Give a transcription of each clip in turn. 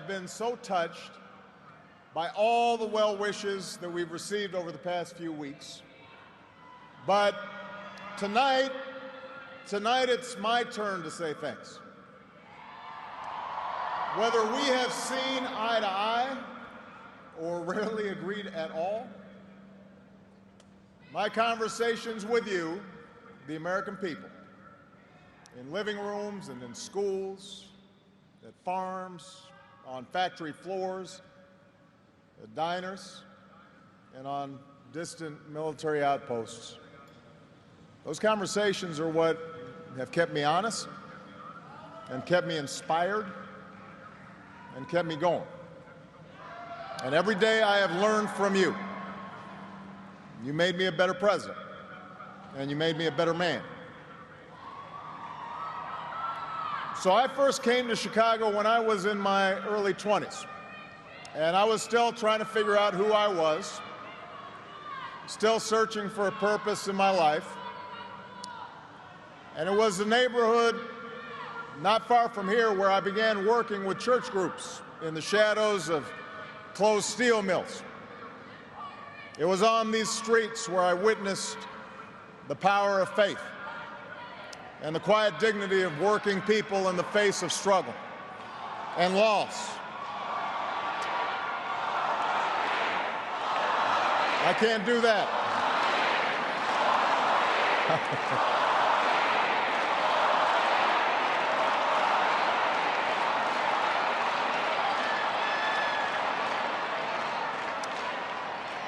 have been so touched by all the well wishes that we've received over the past few weeks. But tonight it's my turn to say thanks. Whether we have seen eye to eye or rarely agreed at all, my conversations with you, the American people, in living rooms and in schools, at farms, on factory floors, at diners, and on distant military outposts. Those conversations are what have kept me honest and kept me inspired and kept me going. And every day I have learned from you. You made me a better president, and you made me a better man. So I first came to Chicago when I was in my early 20s, and I was still trying to figure out who I was, still searching for a purpose in my life. And it was a neighborhood not far from here where I began working with church groups in the shadows of closed steel mills. It was on these streets where I witnessed the power of faith and the quiet dignity of working people in the face of struggle and loss. I can't do that.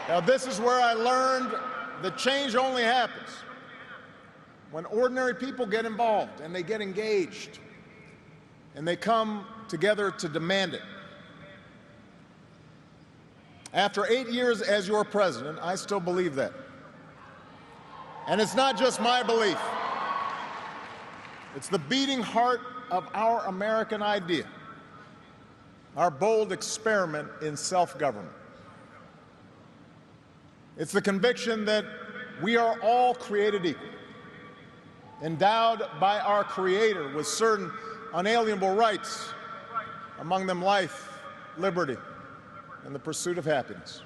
Now, this is where I learned that change only happens when ordinary people get involved and they get engaged and they come together to demand it. After 8 years as your president, I still believe that. And it's not just my belief. It's the beating heart of our American idea, our bold experiment in self-government. It's the conviction that we are all created equal, endowed by our Creator with certain unalienable rights, among them life, liberty, and the pursuit of happiness.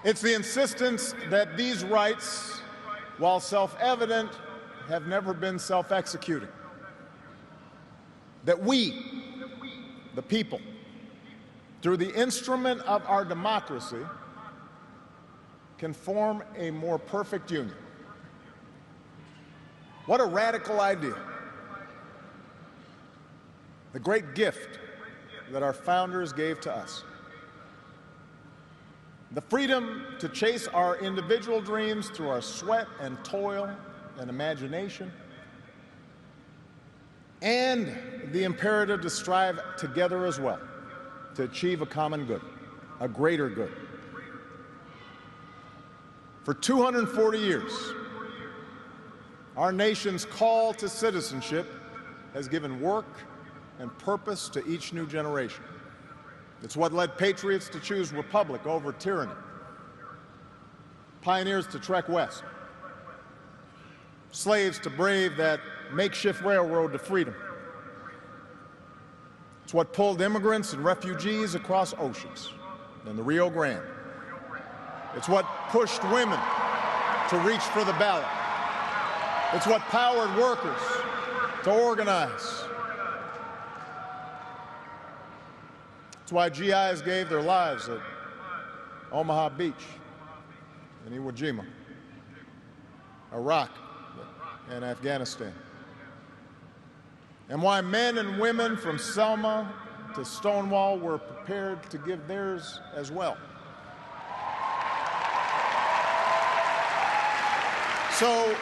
It's the insistence that these rights, while self-evident, have never been self-executing. That we, the people, through the instrument of our democracy, can form a more perfect union. What a radical idea. The great gift that our founders gave to us. The freedom to chase our individual dreams through our sweat and toil and imagination, and the imperative to strive together as well to achieve a common good, a greater good. For 240 years, our nation's call to citizenship has given work and purpose to each new generation. It's what led patriots to choose republic over tyranny, pioneers to trek west, slaves to brave that makeshift railroad to freedom. It's what pulled immigrants and refugees across oceans and the Rio Grande. It's what pushed women to reach for the ballot. It's what powered workers to organize. It's why GIs gave their lives at Omaha Beach and Iwo Jima, Iraq, and Afghanistan. And why men and women from Selma to Stonewall were prepared to give theirs as well. So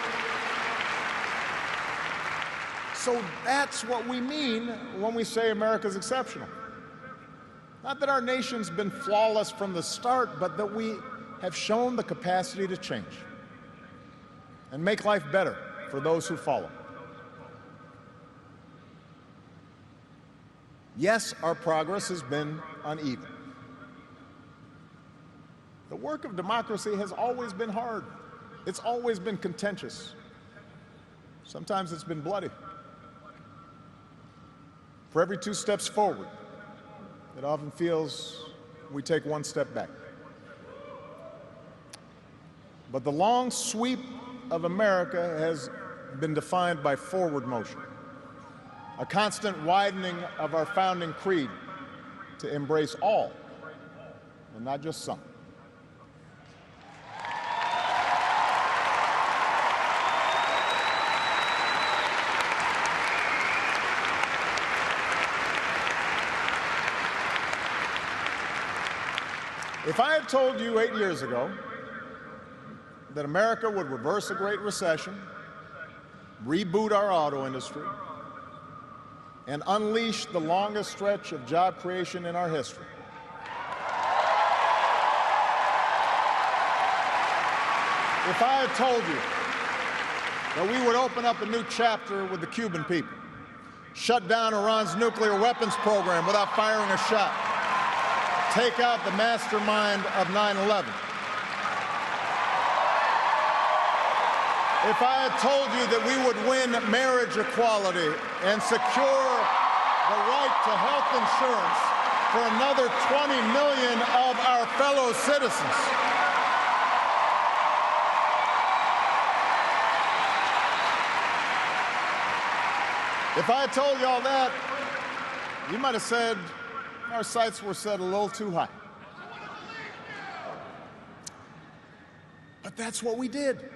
that's what we mean when we say America's exceptional. Not that our nation's been flawless from the start, but that we have shown the capacity to change and make life better for those who follow. Yes, our progress has been uneven. The work of democracy has always been hard. It's always been contentious. Sometimes it's been bloody. For every 2 steps forward, it often feels we take one step back. But the long sweep of America has been defined by forward motion, a constant widening of our founding creed to embrace all and not just some. If I had told you 8 years ago that America would reverse a Great Recession, reboot our auto industry, and unleash the longest stretch of job creation in our history, if I had told you that we would open up a new chapter with the Cuban people, shut down Iran's nuclear weapons program without firing a shot, take out the mastermind of 9/11, if I had told you that we would win marriage equality and secure the right to health insurance for another 20 million of our fellow citizens, if I had told you all that, you might have said our sights were set a little too high. But that's what we did.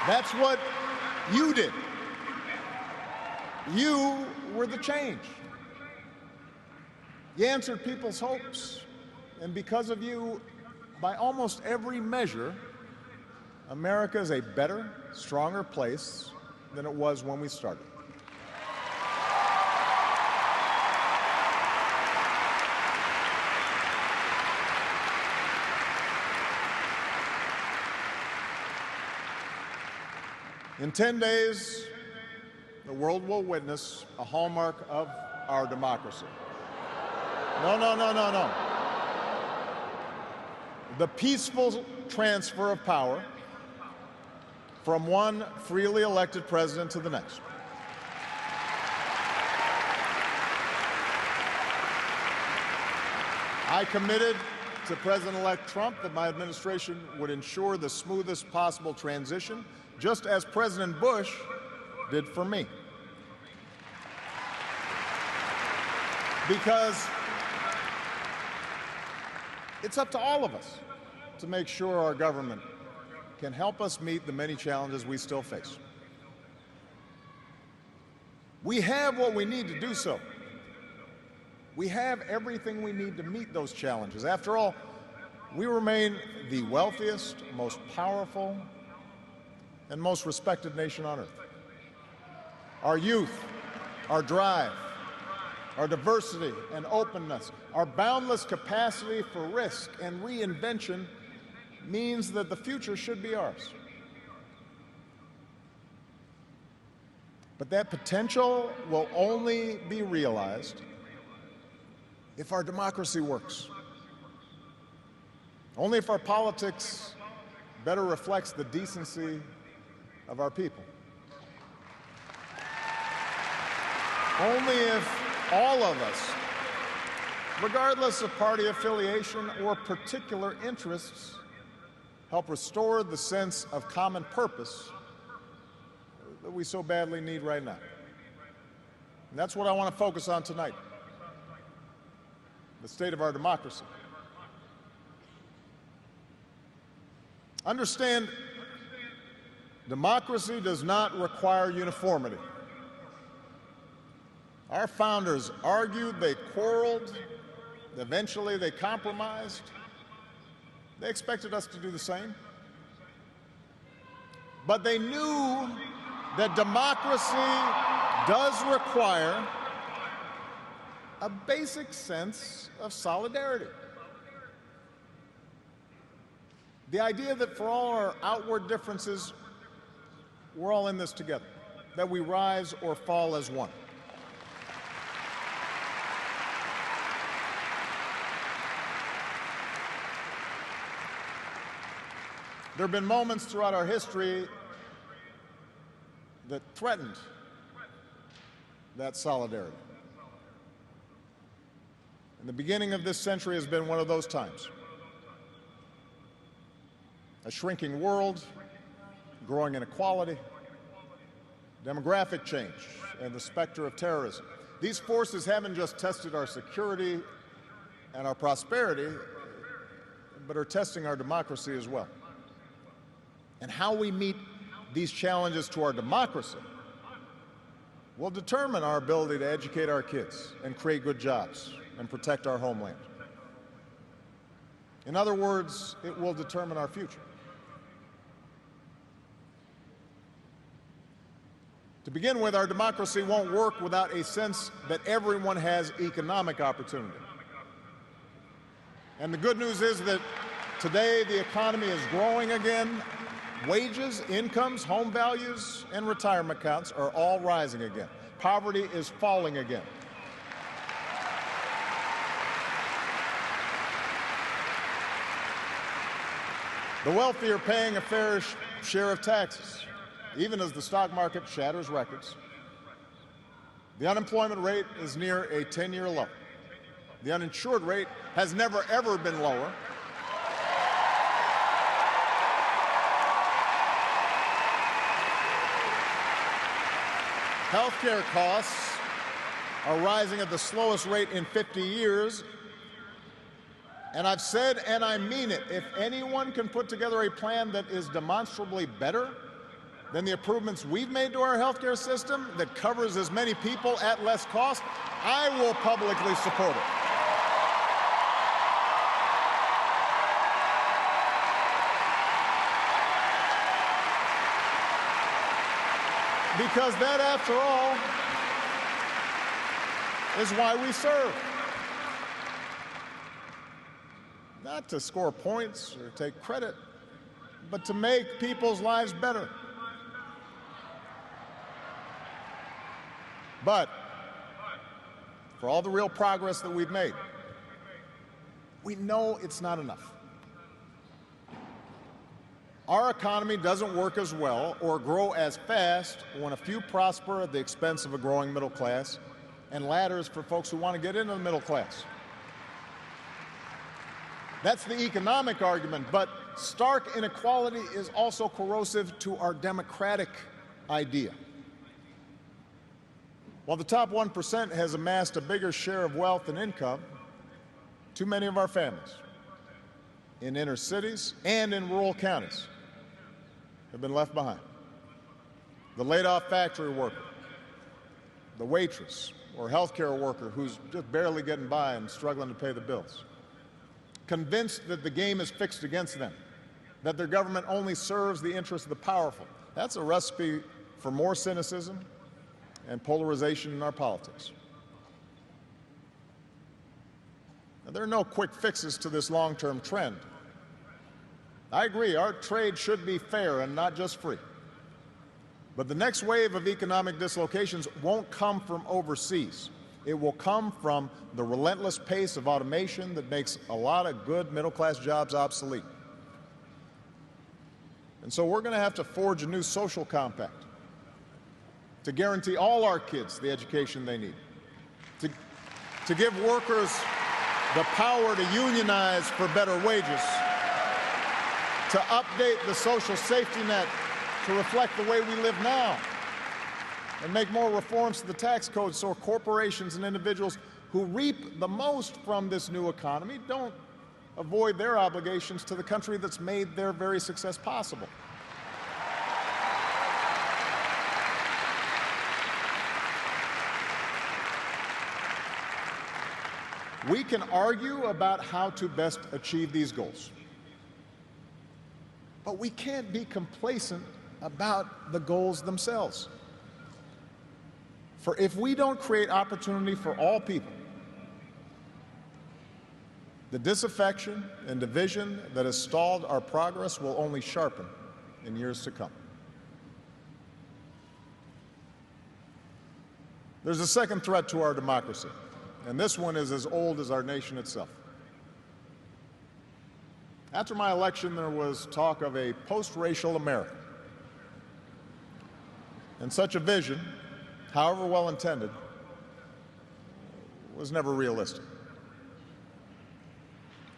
That's what you did. You were the change. You answered people's hopes, and because of you, by almost every measure, America is a better, stronger place than it was when we started. In 10 days, the world will witness a hallmark of our democracy. No. The peaceful transfer of power from one freely elected president to the next. I committed to President-elect Trump that my administration would ensure the smoothest possible transition, just as President Bush did for me. Because it's up to all of us to make sure our government can help us meet the many challenges we still face. We have what we need to do so. We have everything we need to meet those challenges. After all, we remain the wealthiest, most powerful, and most respected nation on earth. Our youth, our drive, our diversity and openness, our boundless capacity for risk and reinvention means that the future should be ours. But that potential will only be realized if our democracy works. Only if our politics better reflects the decency of our people. Only if all of us, regardless of party affiliation or particular interests, help restore the sense of common purpose that we so badly need right now. And that's what I want to focus on tonight, the state of our democracy. Understand, democracy does not require uniformity. Our founders argued, they quarreled, eventually they compromised. They expected us to do the same. But they knew that democracy does require a basic sense of solidarity. The idea that for all our outward differences, we're all in this together, that we rise or fall as one. There have been moments throughout our history that threatened that solidarity. And the beginning of this century has been one of those times. A shrinking world, growing inequality, demographic change, and the specter of terrorism. These forces haven't just tested our security and our prosperity, but are testing our democracy as well. And how we meet these challenges to our democracy will determine our ability to educate our kids and create good jobs and protect our homeland. In other words, it will determine our future. To begin with, our democracy won't work without a sense that everyone has economic opportunity. And the good news is that today the economy is growing again. Wages, incomes, home values, and retirement accounts are all rising again. Poverty is falling again. The wealthy are paying a fair share of taxes, even as the stock market shatters records. The unemployment rate is near a 10-year low. The uninsured rate has never, ever been lower. Healthcare costs are rising at the slowest rate in 50 years. And I've said, and I mean it, if anyone can put together a plan that is demonstrably better than the improvements we've made to our healthcare system, that covers as many people at less cost, I will publicly support it. Because that, after all, is why we serve. Not to score points or take credit, but to make people's lives better. But for all the real progress that we've made, we know it's not enough. Our economy doesn't work as well or grow as fast when a few prosper at the expense of a growing middle class and ladders for folks who want to get into the middle class. That's the economic argument, but stark inequality is also corrosive to our democratic idea. While the top 1% has amassed a bigger share of wealth and income, too many of our families in inner cities and in rural counties have been left behind. The laid-off factory worker, the waitress or healthcare worker who's just barely getting by and struggling to pay the bills, convinced that the game is fixed against them, that their government only serves the interests of the powerful. That's a recipe for more cynicism and polarization in our politics. Now, there are no quick fixes to this long-term trend. I agree, our trade should be fair and not just free. But the next wave of economic dislocations won't come from overseas. It will come from the relentless pace of automation that makes a lot of good middle-class jobs obsolete. And so we're going to have to forge a new social compact to guarantee all our kids the education they need, to give workers the power to unionize for better wages, to update the social safety net to reflect the way we live now, and make more reforms to the tax code so corporations and individuals who reap the most from this new economy don't avoid their obligations to the country that's made their very success possible. We can argue about how to best achieve these goals, but we can't be complacent about the goals themselves. For if we don't create opportunity for all people, the disaffection and division that has stalled our progress will only sharpen in years to come. There's a second threat to our democracy, and this one is as old as our nation itself. After my election, there was talk of a post-racial America. And such a vision, however well-intended, was never realistic.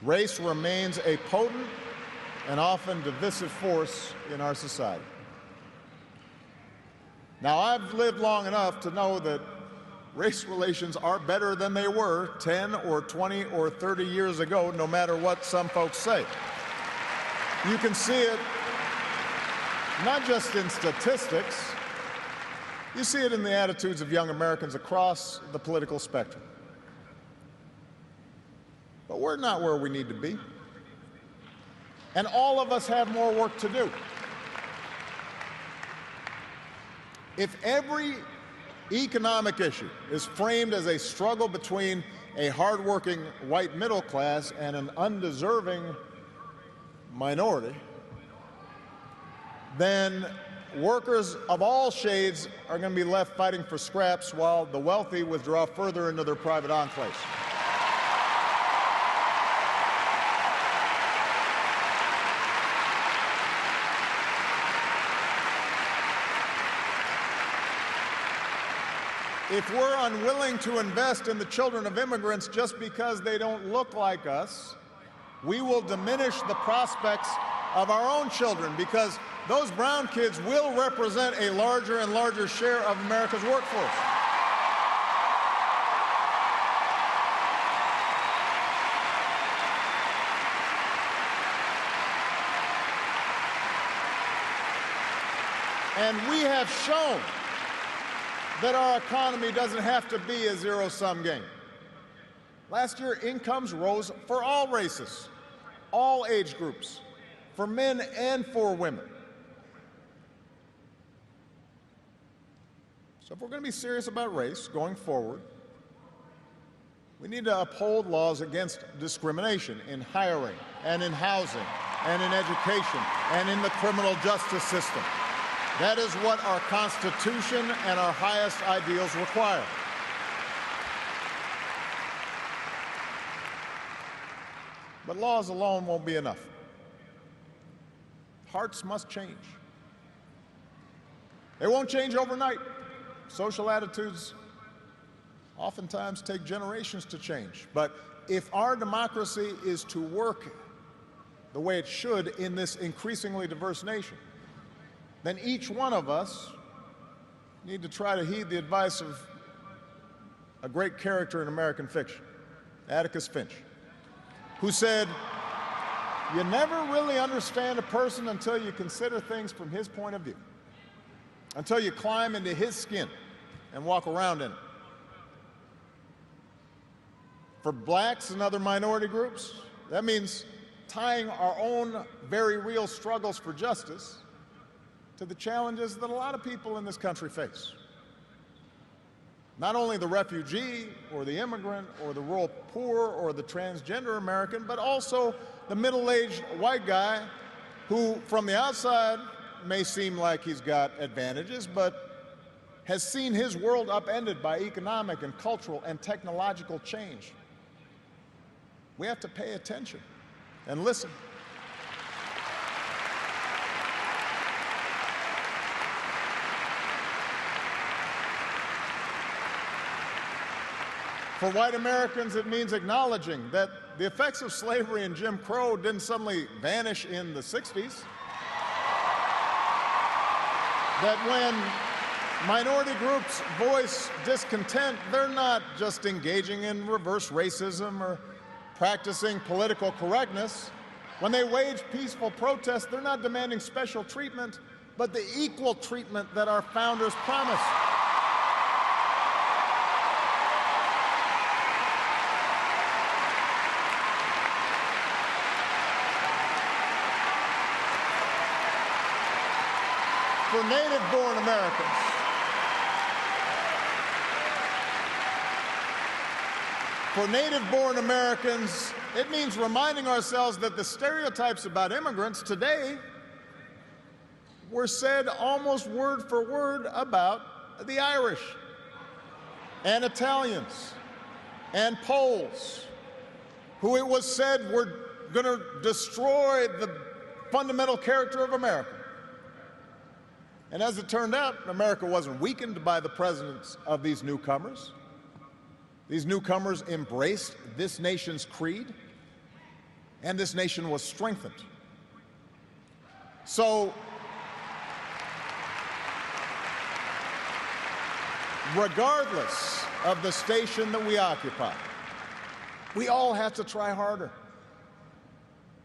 Race remains a potent and often divisive force in our society. Now, I've lived long enough to know that race relations are better than they were 10 or 20 or 30 years ago, no matter what some folks say. You can see it not just in statistics, you see it in the attitudes of young Americans across the political spectrum. But we're not where we need to be. And all of us have more work to do. If every economic issue is framed as a struggle between a hardworking white middle class and an undeserving minority, then workers of all shades are going to be left fighting for scraps while the wealthy withdraw further into their private enclaves. If we're unwilling to invest in the children of immigrants just because they don't look like us, we will diminish the prospects of our own children, because those brown kids will represent a larger and larger share of America's workforce. And we have shown that our economy doesn't have to be a zero-sum game. Last year, incomes rose for all races, all age groups, for men and for women. So if we're going to be serious about race going forward, we need to uphold laws against discrimination in hiring and in housing and in education and in the criminal justice system. That is what our Constitution and our highest ideals require. But laws alone won't be enough. Hearts must change. They won't change overnight. Social attitudes oftentimes take generations to change. But if our democracy is to work the way it should in this increasingly diverse nation, then each one of us need to try to heed the advice of a great character in American fiction, Atticus Finch, who said, "You never really understand a person until you consider things from his point of view, until you climb into his skin and walk around in it." For blacks and other minority groups, that means tying our own very real struggles for justice to the challenges that a lot of people in this country face. Not only the refugee or the immigrant or the rural poor or the transgender American, but also the middle-aged white guy who, from the outside, may seem like he's got advantages, but has seen his world upended by economic and cultural and technological change. We have to pay attention and listen. For white Americans, it means acknowledging that the effects of slavery and Jim Crow didn't suddenly vanish in the 60s. That when minority groups voice discontent, they're not just engaging in reverse racism or practicing political correctness. When they wage peaceful protests, they're not demanding special treatment, but the equal treatment that our founders promised. For native-born Americans, it means reminding ourselves that the stereotypes about immigrants today were said almost word for word about the Irish and Italians and Poles, who it was said were going to destroy the fundamental character of America. And as it turned out, America wasn't weakened by the presence of these newcomers. These newcomers embraced this nation's creed, and this nation was strengthened. So, regardless of the station that we occupy, we all have to try harder.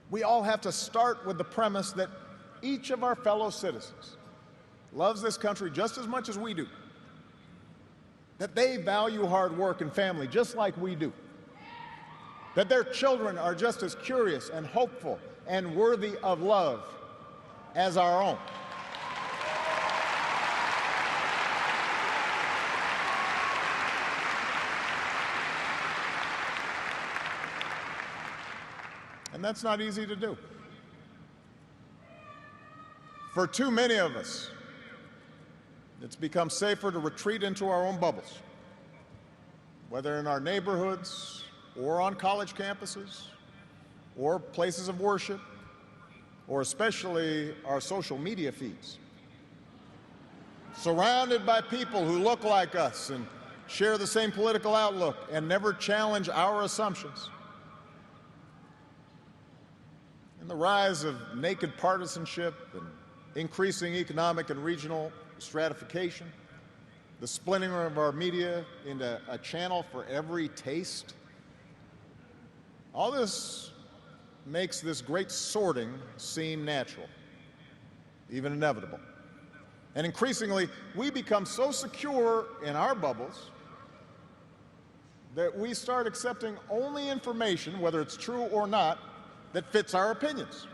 We all have to start with the premise that each of our fellow citizens loves this country just as much as we do, that they value hard work and family just like we do, that their children are just as curious and hopeful and worthy of love as our own. And that's not easy to do. For too many of us, it's become safer to retreat into our own bubbles, whether in our neighborhoods or on college campuses or places of worship, or especially our social media feeds. Surrounded by people who look like us and share the same political outlook and never challenge our assumptions. And the rise of naked partisanship and increasing economic and regional stratification, the splintering of our media into a channel for every taste, all this makes this great sorting seem natural, even inevitable. And increasingly, we become so secure in our bubbles that we start accepting only information, whether it's true or not, that fits our opinions,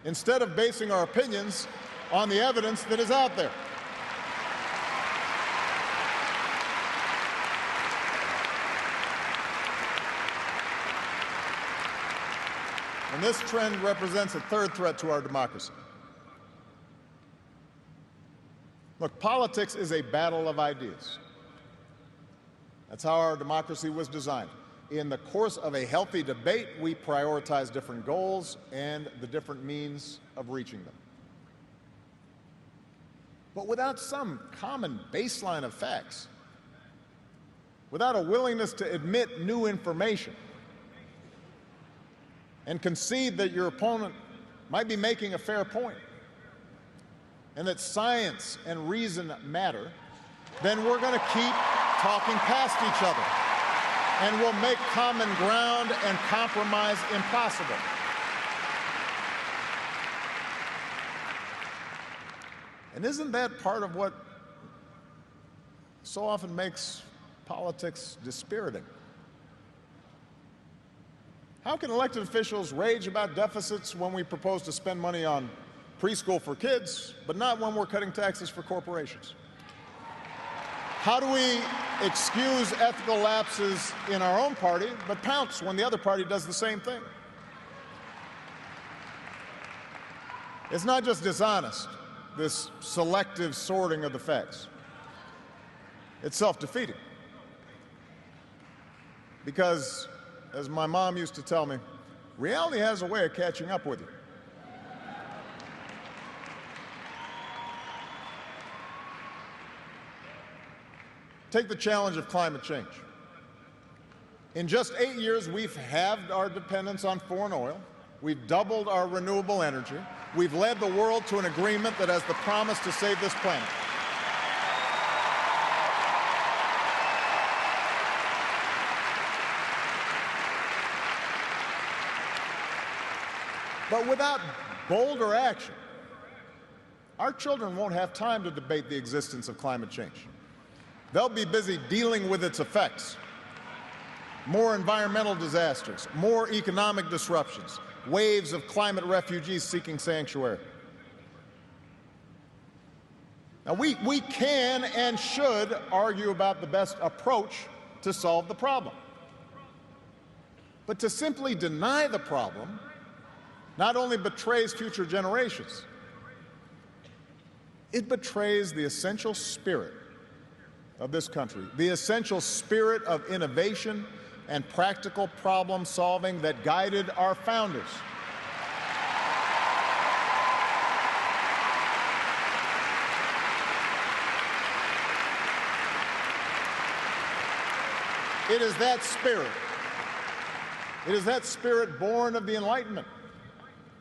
instead of basing our opinions on the evidence that is out there. And this trend represents a third threat to our democracy. Look, politics is a battle of ideas. That's how our democracy was designed. In the course of a healthy debate, we prioritize different goals and the different means of reaching them. But without some common baseline of facts, without a willingness to admit new information and concede that your opponent might be making a fair point and that science and reason matter, then we're going to keep talking past each other and we'll make common ground and compromise impossible. And isn't that part of what so often makes politics dispiriting? How can elected officials rage about deficits when we propose to spend money on preschool for kids, but not when we're cutting taxes for corporations? How do we excuse ethical lapses in our own party, but pounce when the other party does the same thing? It's not just dishonest, this selective sorting of the facts. It's self-defeating. Because, as my mom used to tell me, reality has a way of catching up with you. Take the challenge of climate change. In just 8 years, we've halved our dependence on foreign oil. We've doubled our renewable energy. We've led the world to an agreement that has the promise to save this planet. But without bolder action, our children won't have time to debate the existence of climate change. They'll be busy dealing with its effects. More environmental disasters, more economic disruptions, waves of climate refugees seeking sanctuary. Now, we can and should argue about the best approach to solve the problem. But to simply deny the problem not only betrays future generations, it betrays the essential spirit of this country, the essential spirit of innovation and practical problem solving that guided our founders. It is that spirit. It is that spirit born of the Enlightenment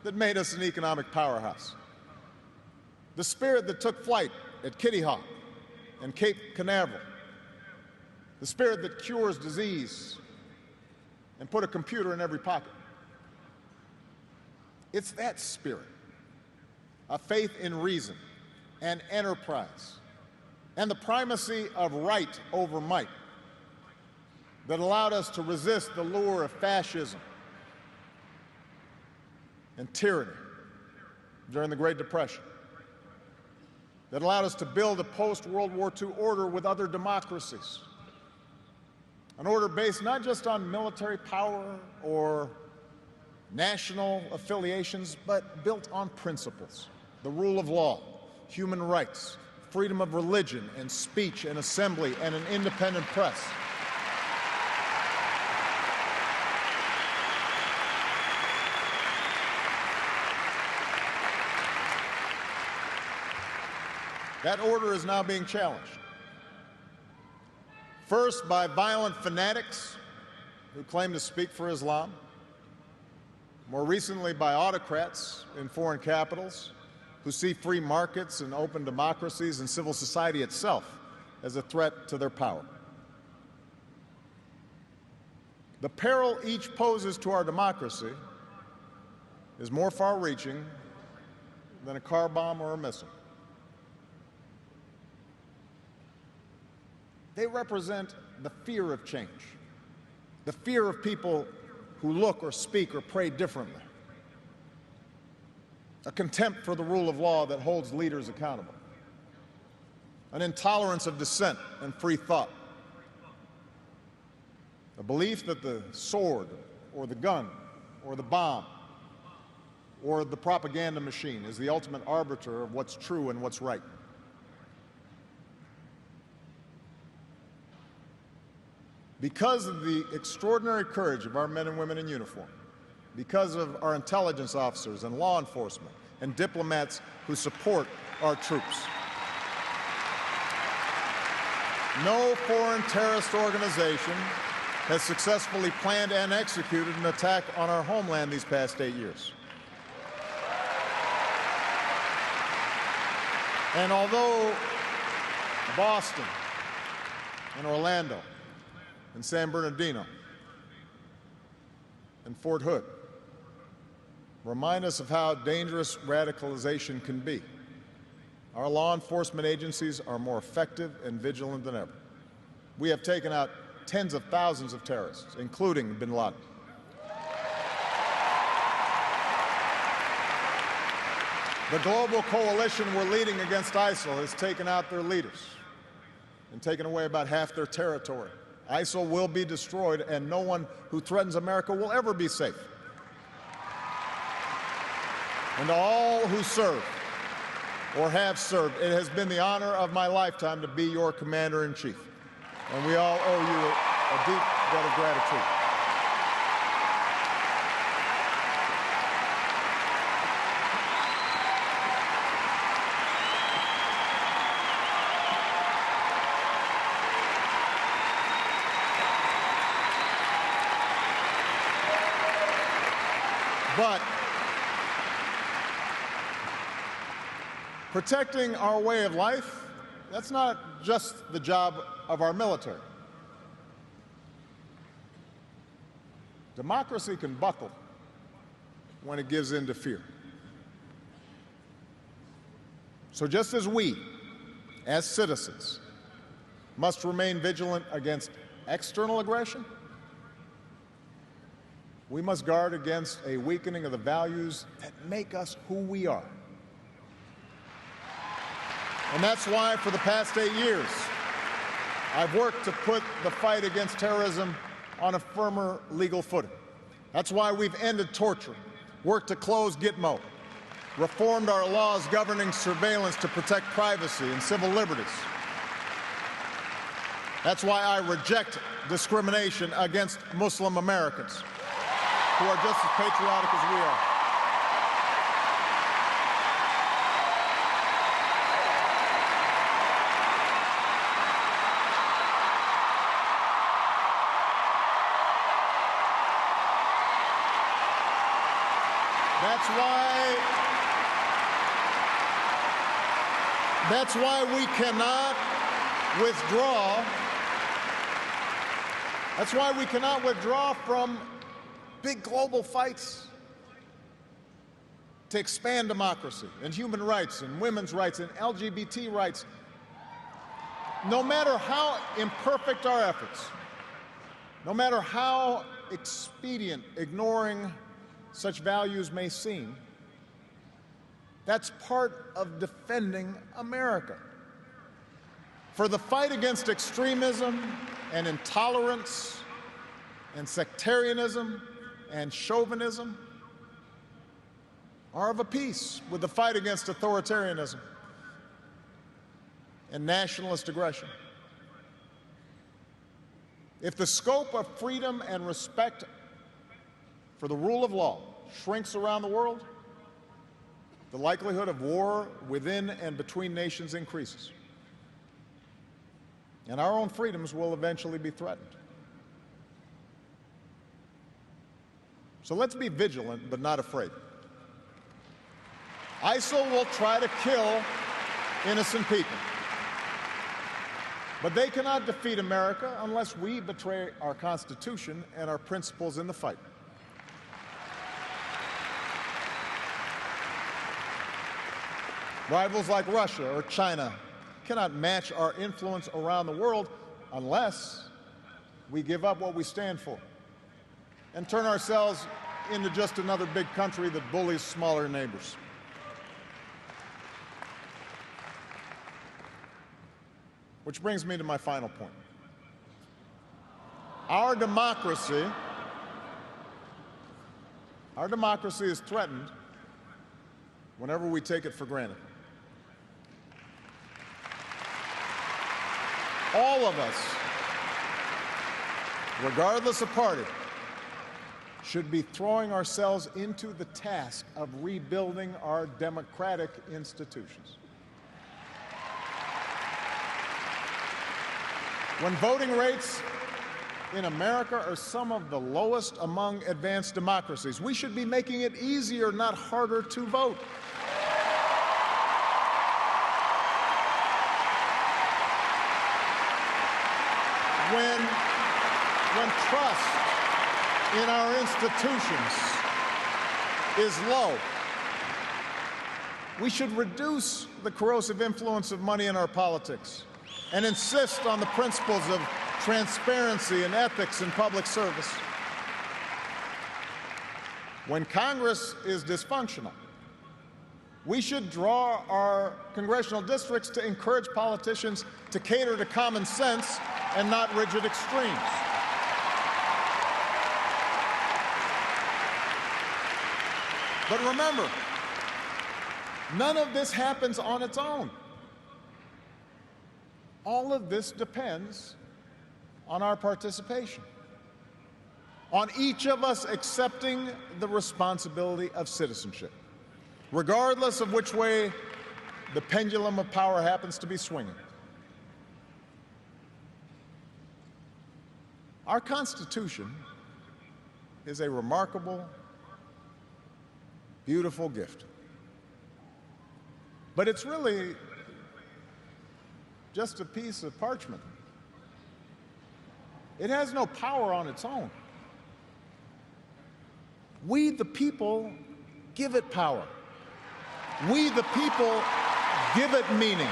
that made us an economic powerhouse. The spirit that took flight at Kitty Hawk and Cape Canaveral. The spirit that cures disease and put a computer in every pocket. It's that spirit, a faith in reason and enterprise and the primacy of right over might, that allowed us to resist the lure of fascism and tyranny during the Great Depression, that allowed us to build a post-World War II order with other democracies, an order based not just on military power or national affiliations, but built on principles: the rule of law, human rights, freedom of religion and speech and assembly, and an independent press. That order is now being challenged. First, by violent fanatics who claim to speak for Islam. More recently, by autocrats in foreign capitals who see free markets and open democracies and civil society itself as a threat to their power. The peril each poses to our democracy is more far-reaching than a car bomb or a missile. They represent the fear of change, the fear of people who look or speak or pray differently, a contempt for the rule of law that holds leaders accountable, an intolerance of dissent and free thought, a belief that the sword or the gun or the bomb or the propaganda machine is the ultimate arbiter of what's true and what's right. Because of the extraordinary courage of our men and women in uniform, because of our intelligence officers and law enforcement and diplomats who support our troops, no foreign terrorist organization has successfully planned and executed an attack on our homeland these past 8 years. And although Boston and Orlando and San Bernardino and Fort Hood remind us of how dangerous radicalization can be, our law enforcement agencies are more effective and vigilant than ever. We have taken out tens of thousands of terrorists, including bin Laden. The global coalition we're leading against ISIL has taken out their leaders and taken away about half their territory. ISIL will be destroyed, and no one who threatens America will ever be safe. And to all who serve or have served, it has been the honor of my lifetime to be your commander-in-chief. And we all owe you a deep debt of gratitude. But protecting our way of life, that's not just the job of our military. Democracy can buckle when it gives in to fear. So just as we, as citizens, must remain vigilant against external aggression, we must guard against a weakening of the values that make us who we are. And that's why, for the past 8 years, I've worked to put the fight against terrorism on a firmer legal footing. That's why we've ended torture, worked to close Gitmo, reformed our laws governing surveillance to protect privacy and civil liberties. That's why I reject discrimination against Muslim Americans, who are just as patriotic as we are. That's why we cannot withdraw. That's why we cannot withdraw from big global fights to expand democracy and human rights and women's rights and LGBT rights. No matter how imperfect our efforts, no matter how expedient ignoring such values may seem, that's part of defending America. For the fight against extremism and intolerance and sectarianism and chauvinism are of a piece with the fight against authoritarianism and nationalist aggression. If the scope of freedom and respect for the rule of law shrinks around the world, the likelihood of war within and between nations increases, and our own freedoms will eventually be threatened. So let's be vigilant but not afraid. ISIL will try to kill innocent people, but they cannot defeat America unless we betray our Constitution and our principles in the fight. Rivals like Russia or China cannot match our influence around the world unless we give up what we stand for and turn ourselves into just another big country that bullies smaller neighbors. Which brings me to my final point. Our democracy is threatened whenever we take it for granted. All of us, regardless of party, should be throwing ourselves into the task of rebuilding our democratic institutions. When voting rates in America are some of the lowest among advanced democracies, we should be making it easier, not harder, to vote. When trust in our institutions is low, we should reduce the corrosive influence of money in our politics and insist on the principles of transparency and ethics in public service. When Congress is dysfunctional, we should draw our congressional districts to encourage politicians to cater to common sense and not rigid extremes. But remember, none of this happens on its own. All of this depends on our participation, on each of us accepting the responsibility of citizenship, regardless of which way the pendulum of power happens to be swinging. Our Constitution is a remarkable, beautiful gift. But it's really just a piece of parchment. It has no power on its own. We, the people, give it power. We, the people, give it meaning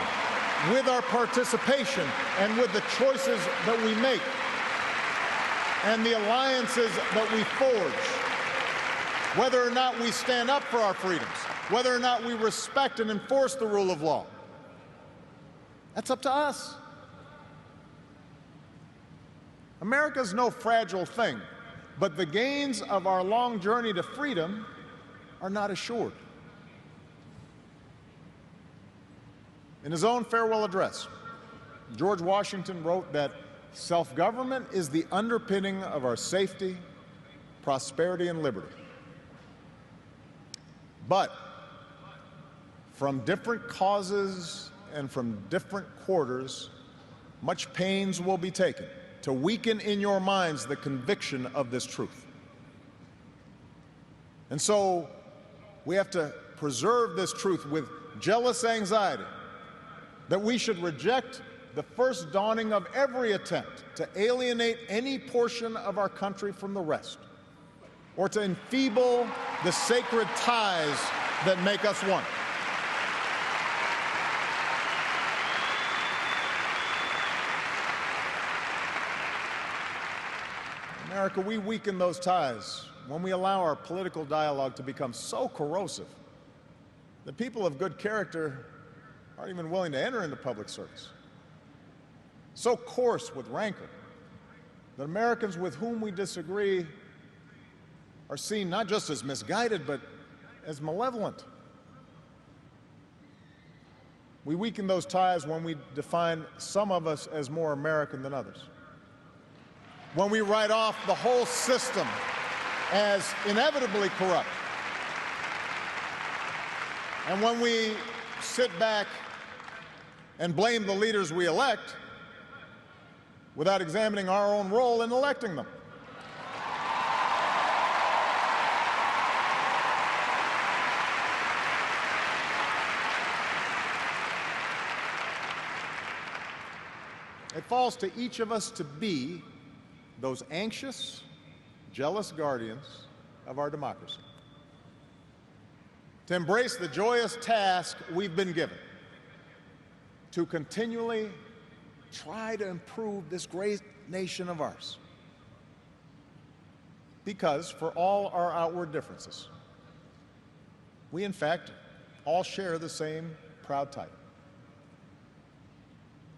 with our participation and with the choices that we make and the alliances that we forge, whether or not we stand up for our freedoms, whether or not we respect and enforce the rule of law. That's up to us. America's no fragile thing, but the gains of our long journey to freedom are not assured. In his own farewell address, George Washington wrote that self-government is the underpinning of our safety, prosperity, and liberty. But from different causes and from different quarters, much pains will be taken to weaken in your minds the conviction of this truth. And so We have to preserve this truth with jealous anxiety that we should reject the first dawning of every attempt to alienate any portion of our country from the rest, or to enfeeble the sacred ties that make us one. America, we weaken those ties when we allow our political dialogue to become so corrosive that people of good character aren't even willing to enter into public service. So coarse with rancor that Americans with whom we disagree are seen not just as misguided, but as malevolent. We weaken those ties when we define some of us as more American than others, when we write off the whole system as inevitably corrupt, and when we sit back and blame the leaders we elect without examining our own role in electing them. It falls to each of us to be those anxious, jealous guardians of our democracy, to embrace the joyous task we've been given to continually try to improve this great nation of ours. Because for all our outward differences, we in fact all share the same proud title,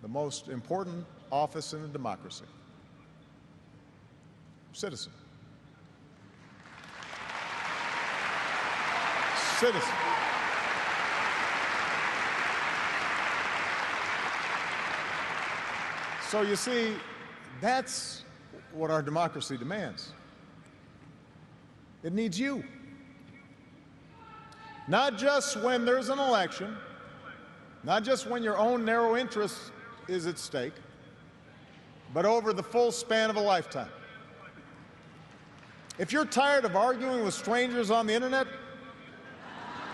the most important office in a democracy: citizen. Citizen. So you see, that's what our democracy demands. It needs you. Not just when there's an election, not just when your own narrow interest is at stake, but over the full span of a lifetime. If you're tired of arguing with strangers on the internet,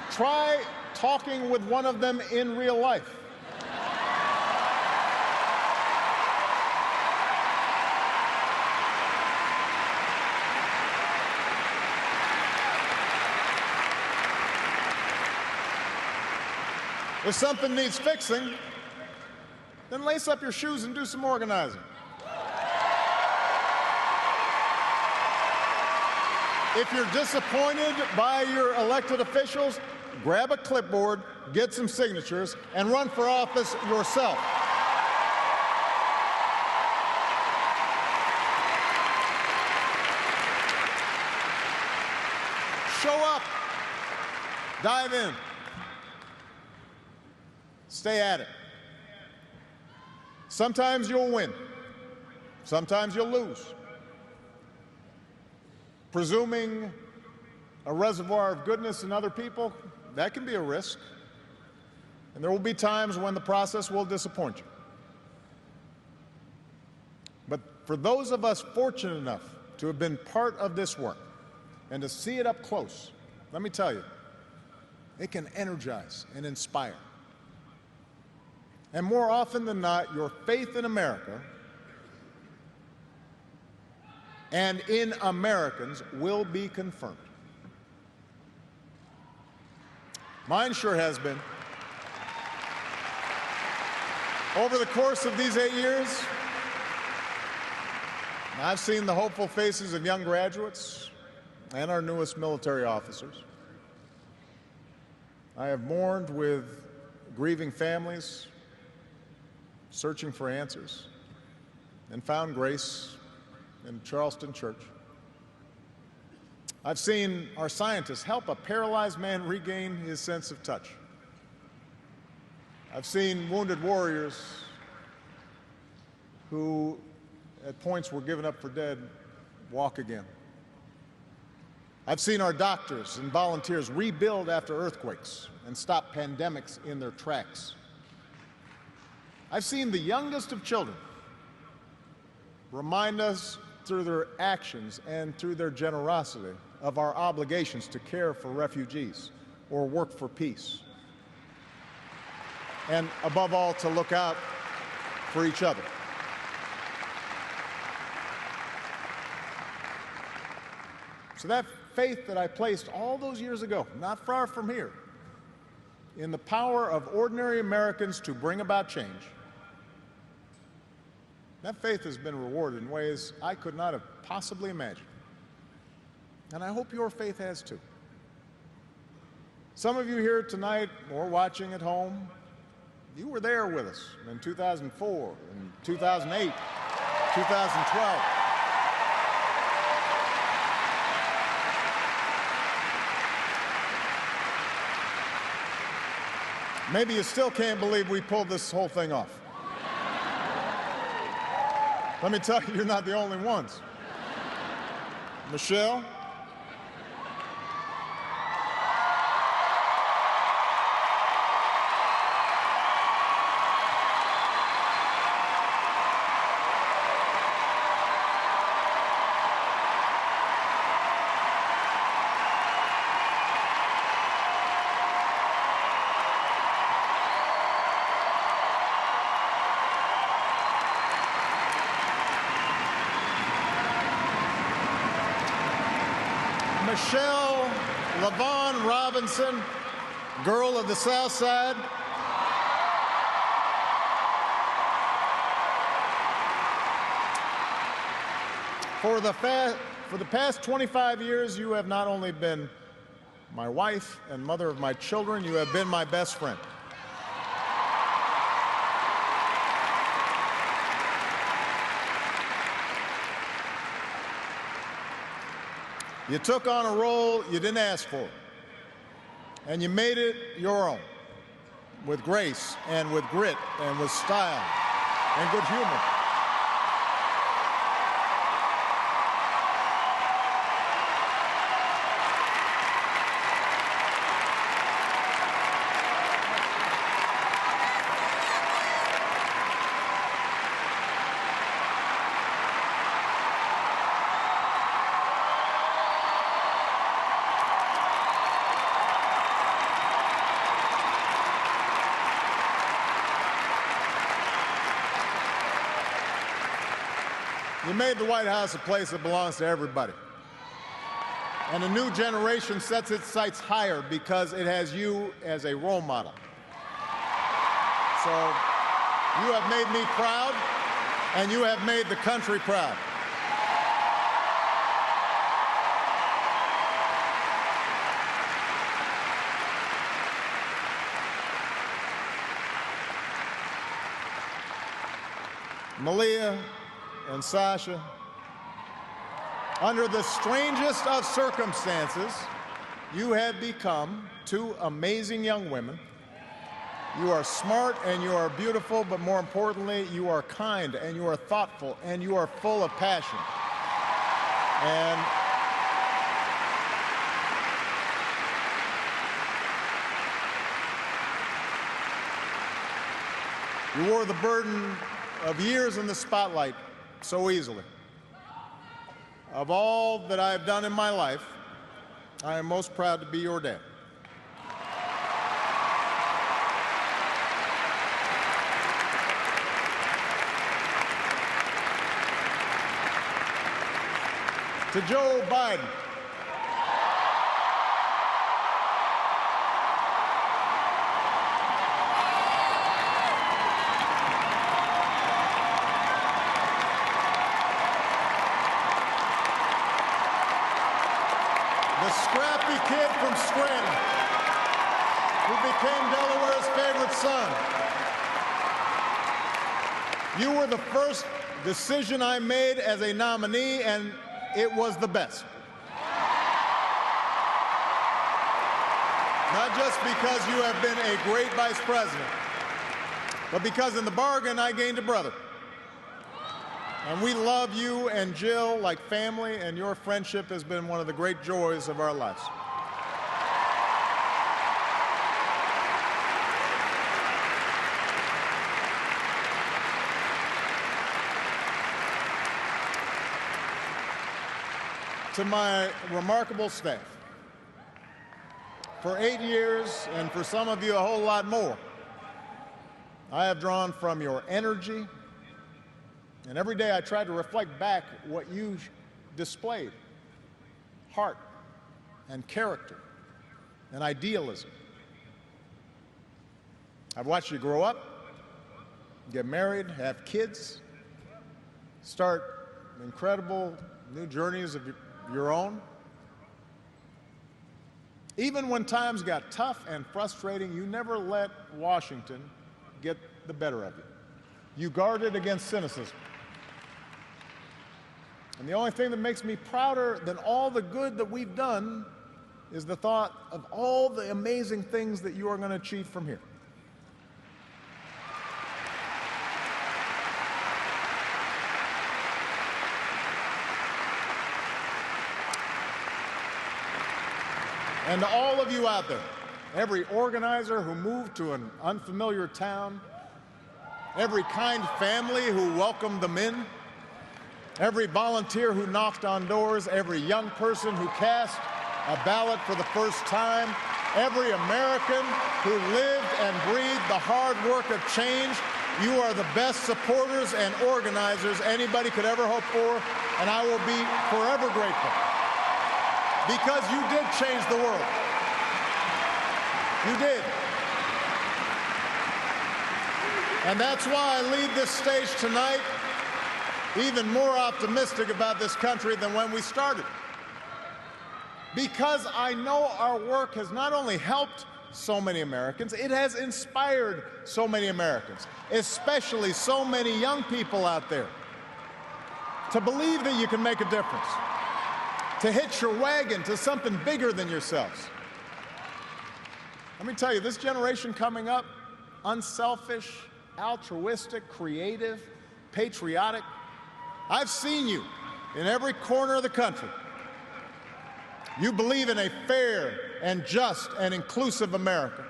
try talking with one of them in real life. If something needs fixing, then lace up your shoes and do some organizing. If you're disappointed by your elected officials, grab a clipboard, get some signatures, and run for office yourself. Show up. Dive in. Stay at it. Sometimes you'll win. Sometimes you'll lose. Presuming a reservoir of goodness in other people, that can be a risk. And there will be times when the process will disappoint you. But for those of us fortunate enough to have been part of this work and to see it up close, let me tell you, it can energize and inspire. And more often than not, your faith in America and in Americans will be confirmed. Mine sure has been. Over the course of these 8 years, I've seen the hopeful faces of young graduates and our newest military officers. I have mourned with grieving families, searching for answers, and found grace in Charleston Church. I've seen our scientists help a paralyzed man regain his sense of touch. I've seen wounded warriors who at points were given up for dead walk again. I've seen our doctors and volunteers rebuild after earthquakes and stop pandemics in their tracks. I've seen the youngest of children remind us through their actions and through their generosity of our obligations to care for refugees or work for peace. And above all, to look out for each other. So that faith that I placed all those years ago, not far from here, in the power of ordinary Americans to bring about change, that faith has been rewarded in ways I could not have possibly imagined. And I hope your faith has too. Some of you here tonight or watching at home, you were there with us in 2004, in 2008, 2012. Maybe you still can't believe we pulled this whole thing off. Let me tell you, you're not the only ones. Michelle, Michelle LaVaughn Robinson, girl of the South Side. For the past 25 years, you have not only been my wife and mother of my children, you have been my best friend. You took on a role you didn't ask for, and you made it your own, with grace and with grit and with style and good humor. You made the White House a place that belongs to everybody. And a new generation sets its sights higher because it has you as a role model. So you have made me proud, and you have made the country proud. Malia and Sasha, under the strangest of circumstances, you have become two amazing young women. You are smart and you are beautiful, but more importantly, you are kind and you are thoughtful and you are full of passion. And you wore the burden of years in the spotlight so easily. Of all that I have done in my life, I am most proud to be your dad. To Joe Biden, the scrappy kid from Scranton, who became Delaware's favorite son. You were the first decision I made as a nominee, and it was the best. Not just because you have been a great vice president, but because in the bargain I gained a brother. And we love you and Jill like family, and your friendship has been one of the great joys of our lives. To my remarkable staff, for 8 years, and for some of you a whole lot more, I have drawn from your energy, and every day I try to reflect back what you displayed: heart and character and idealism. I've watched you grow up, get married, have kids, start incredible new journeys of your own. Even when times got tough and frustrating, you never let Washington get the better of you. You guarded against cynicism. And the only thing that makes me prouder than all the good that we've done is the thought of all the amazing things that you are going to achieve from here. And to all of you out there, every organizer who moved to an unfamiliar town, every kind family who welcomed them in, every volunteer who knocked on doors, every young person who cast a ballot for the first time, every American who lived and breathed the hard work of change, you are the best supporters and organizers anybody could ever hope for, and I will be forever grateful. Because you did change the world. You did. And that's why I leave this stage tonight even more optimistic about this country than when we started. Because I know our work has not only helped so many Americans, it has inspired so many Americans, especially so many young people out there, to believe that you can make a difference, to hitch your wagon to something bigger than yourselves. Let me tell you, this generation coming up, unselfish, altruistic, creative, patriotic, I've seen you in every corner of the country. You believe in a fair and just and inclusive America.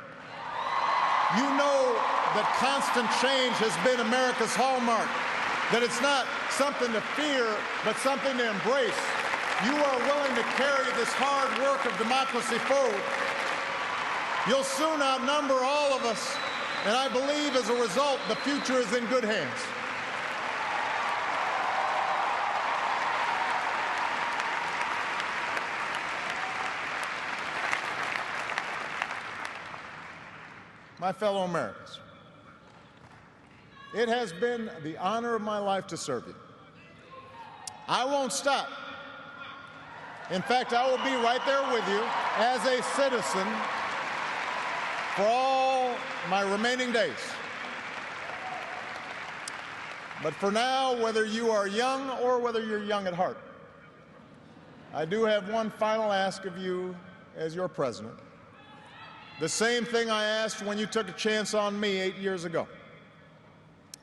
You know that constant change has been America's hallmark, that it's not something to fear, but something to embrace. You are willing to carry this hard work of democracy forward. You'll soon outnumber all of us, and I believe as a result, the future is in good hands. My fellow Americans, it has been the honor of my life to serve you. I won't stop. In fact, I will be right there with you as a citizen for all my remaining days. But for now, whether you are young or whether you're young at heart, I do have one final ask of you as your president. The same thing I asked when you took a chance on me 8 years ago.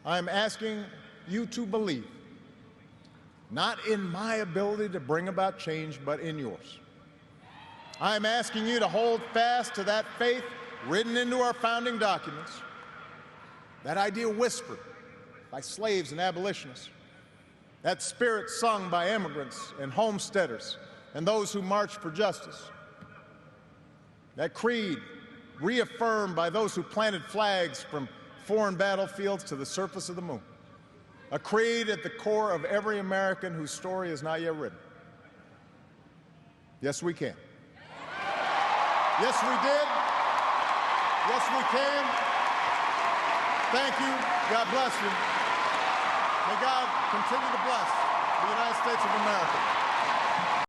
I'm asking you to believe, not in my ability to bring about change, but in yours. I'm asking you to hold fast to that faith written into our founding documents, that idea whispered by slaves and abolitionists, that spirit sung by immigrants and homesteaders and those who marched for justice, that creed reaffirmed by those who planted flags from foreign battlefields to the surface of the moon, a creed at the core of every American whose story is not yet written. Yes, we can. Yes, we did. Yes, we can. Thank you. God bless you. May God continue to bless the United States of America.